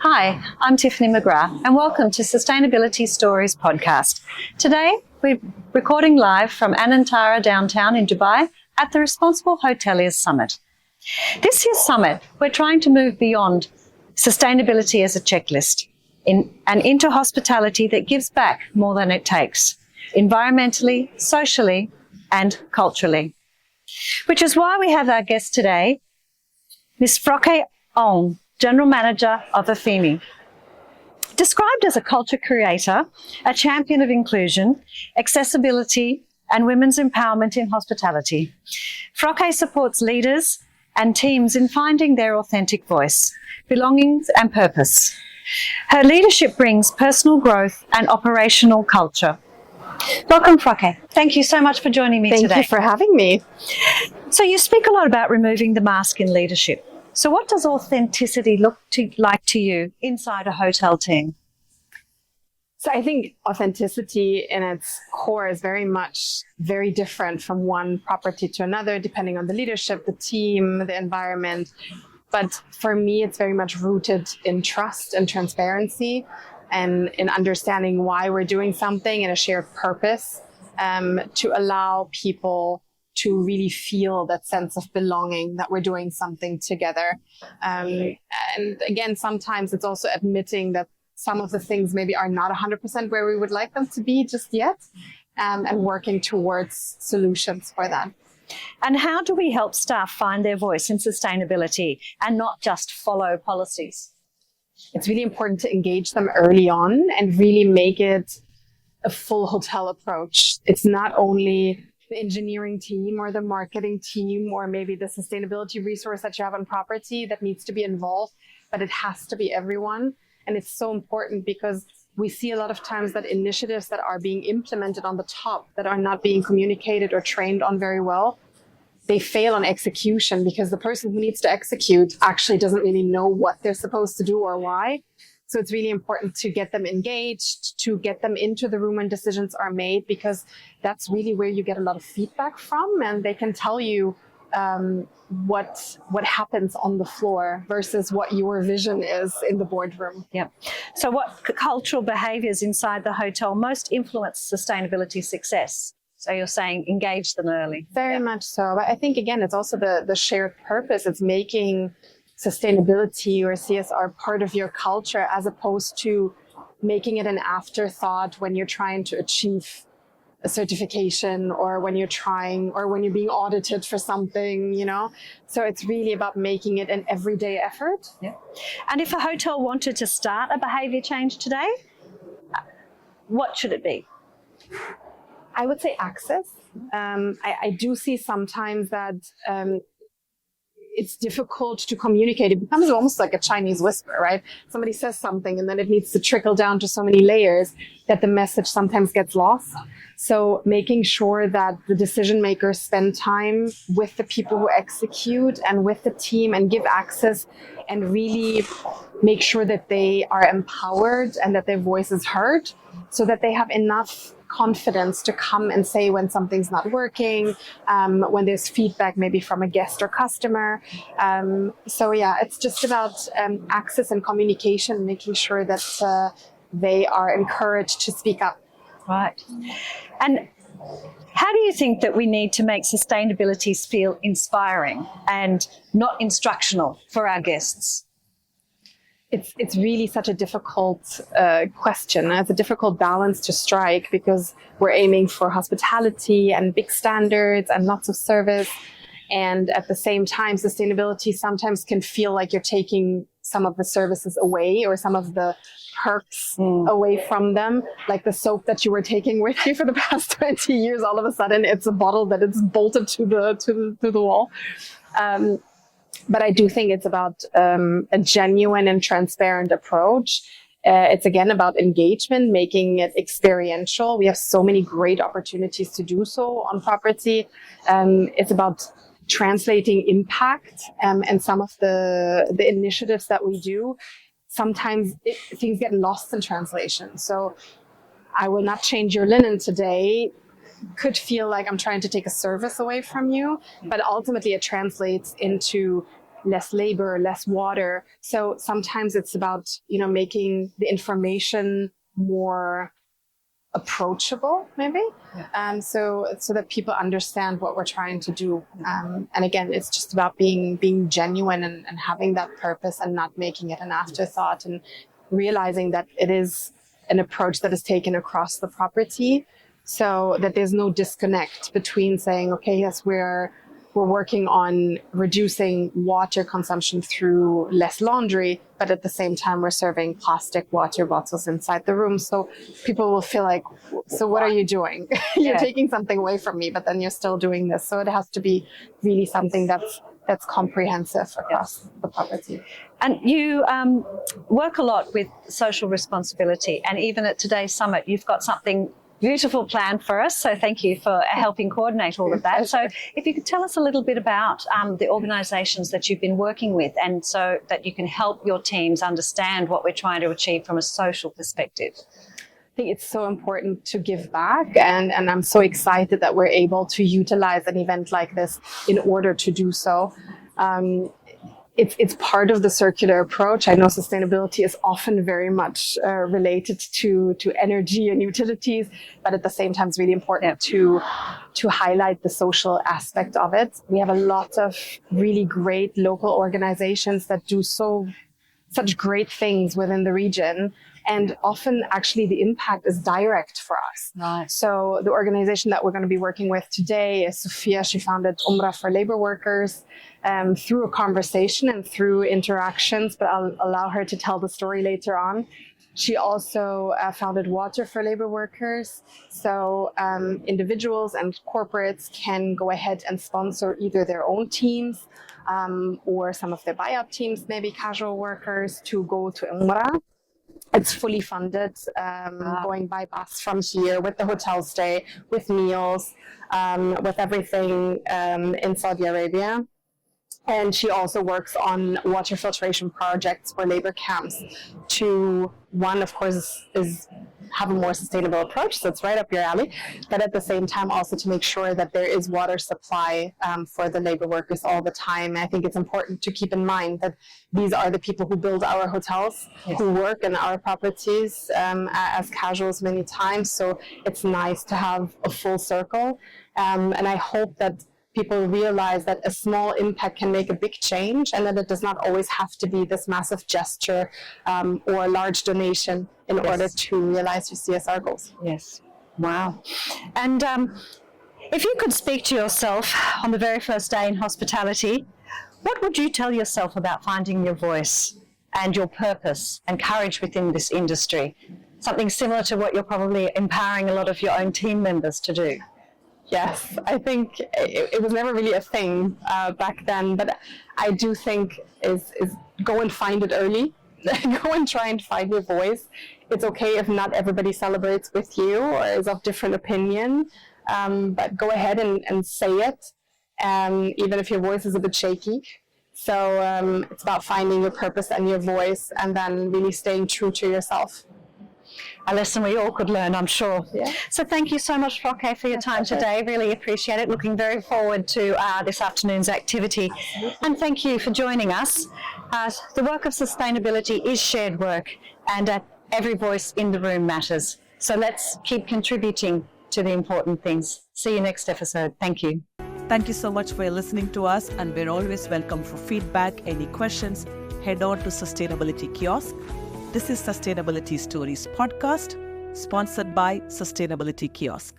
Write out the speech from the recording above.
Hi, I'm Tiffany McGrath and welcome to Sustainability Stories podcast. Today, we're recording live from Anantara downtown in Dubai at the Responsible Hoteliers Summit. This year's summit, we're trying to move beyond sustainability as a checklist and into hospitality that gives back more than it takes, environmentally, socially, and culturally. Which is why we have our guest today, Ms. Frauke Aoun, General Manager of Affini. Described as a culture creator, a champion of inclusion, accessibility, and women's empowerment in hospitality, Frauke supports leaders and teams in finding their authentic voice, belongings, and purpose. Her leadership brings personal growth and operational culture. Welcome, Frauke. Thank you so much for joining me today. Thank you for having me. So you speak a lot about removing the mask in leadership. So what does authenticity look like to you inside a hotel team? So I think authenticity in its core is very different from one property to another, depending on the leadership, the team, the environment. But for me, it's very much rooted in trust and transparency and in understanding why we're doing something and a shared purpose to allow people to really feel that sense of belonging, that we're doing something together. And again, sometimes it's also admitting that some of the things maybe are not 100% where we would like them to be just yet, and working towards solutions for that. And how do we help staff find their voice in sustainability and not just follow policies? It's really important to engage them early on and really make it a full hotel approach. It's not only the engineering team or the marketing team or maybe the sustainability resource that you have on property that needs to be involved, but it has to be everyone. And it's so important because we see a lot of times that initiatives that are being implemented on the top that are not being communicated or trained on very well, they fail on execution because the person who needs to execute actually doesn't really know what they're supposed to do or why. So it's really important to get them engaged, to get them into the room when decisions are made, because that's really where you get a lot of feedback from, and they can tell you what happens on the floor versus what your vision is in the boardroom. Yeah. So what cultural behaviours inside the hotel most influence sustainability success? So you're saying engage them early. Very much so. But I think, again, it's also the shared purpose. It's making sustainability or CSR part of your culture as opposed to making it an afterthought when you're trying to achieve a certification or when you're being audited for something, you know. So it's really about making it an everyday effort. Yeah. And if a hotel wanted to start a behaviour change today, what should it be? I would say access. I do see sometimes that it's difficult to communicate. It becomes almost like a Chinese whisper, right? Somebody says something and then it needs to trickle down to so many layers that the message sometimes gets lost. So making sure that the decision makers spend time with the people who execute and with the team and give access and really make sure that they are empowered and that their voice is heard so that they have enough confidence to come and say when something's not working, when there's feedback maybe from a guest or customer. So yeah, it's just about access and communication, making sure that they are encouraged to speak up. Right. And how do you think that we need to make sustainability feel inspiring and not instructional for our guests? It's really such a difficult question. It's a difficult balance to strike because we're aiming for hospitality and big standards and lots of service. And at the same time, sustainability sometimes can feel like you're taking some of the services away or some of the perks away from them. Like the soap that you were taking with you for the past 20 years, all of a sudden it's a bottle that it's bolted to the wall. But I do think it's about a genuine and transparent approach. It's again about engagement, making it experiential. We have so many great opportunities to do so on property. It's about translating impact and some of the initiatives that we do. Sometimes things get lost in translation. So I will not change your linen today could feel like I'm trying to take a service away from you, but ultimately it translates into less labor, less water. So sometimes it's about, making the information more approachable, maybe, so that people understand what we're trying to do. And again, it's just about being genuine and having that purpose and not making it an afterthought, and realizing that it is an approach that is taken across the property, so that there's no disconnect between saying, okay, yes, we're working on reducing water consumption through less laundry, but at the same time, we're serving plastic water bottles inside the room. So people will feel like, so what are you doing? You're taking something away from me, but then you're still doing this. So it has to be really something that's comprehensive across the property. And you work a lot with social responsibility. And even at today's summit, you've got something beautiful plan for us. So thank you for helping coordinate all of that. So if you could tell us a little bit about the organisations that you've been working with, and so that you can help your teams understand what we're trying to achieve from a social perspective. I think it's so important to give back, and I'm so excited that we're able to utilize an event like this in order to do so. It's part of the circular approach. I know sustainability is often very much related to energy and utilities, but at the same time, it's really important to highlight the social aspect of it. We have a lot of really great local organizations that do such great things within the region. And often, actually, the impact is direct for us. Right. So the organization that we're going to be working with today is Sophia. She founded Umrah for labor workers through a conversation and through interactions, but I'll allow her to tell the story later on. She also founded Water for Labor Workers. So individuals and corporates can go ahead and sponsor either their own teams or some of their buyout teams, maybe casual workers, to go to Umrah. It's fully funded, going by bus from here, with the hotel stay, with meals, with everything in Saudi Arabia. And she also works on water filtration projects for labor camps to, one, of course, is have a more sustainable approach, so it's right up your alley, but at the same time also to make sure that there is water supply for the labor workers all the time. I think it's important to keep in mind that these are the people who build our hotels, who work in our properties as casuals many times, so it's nice to have a full circle. And I hope that people realize that a small impact can make a big change, and that it does not always have to be this massive gesture or a large donation in order to realize your CSR goals. Yes. Wow. And if you could speak to yourself on the very first day in hospitality, what would you tell yourself about finding your voice and your purpose and courage within this industry? Something similar to what you're probably empowering a lot of your own team members to do. Yes, I think it was never really a thing back then, but I do think is go and find it early. Go and try and find your voice. It's okay if not everybody celebrates with you or is of different opinion, but go ahead and say it, even if your voice is a bit shaky. So it's about finding your purpose and your voice, and then really staying true to yourself. A lesson we all could learn, I'm sure. Yeah. So thank you so much, Frauke, for your time today. Really appreciate it. Looking very forward to this afternoon's activity. And thank you for joining us. The work of sustainability is shared work, and every voice in the room matters. So let's keep contributing to the important things. See you next episode. Thank you. Thank you so much for listening to us, and we're always welcome for feedback. Any questions, head on to Sustainability Kiosk. This is Sustainability Stories podcast, sponsored by Sustainability Kiosk.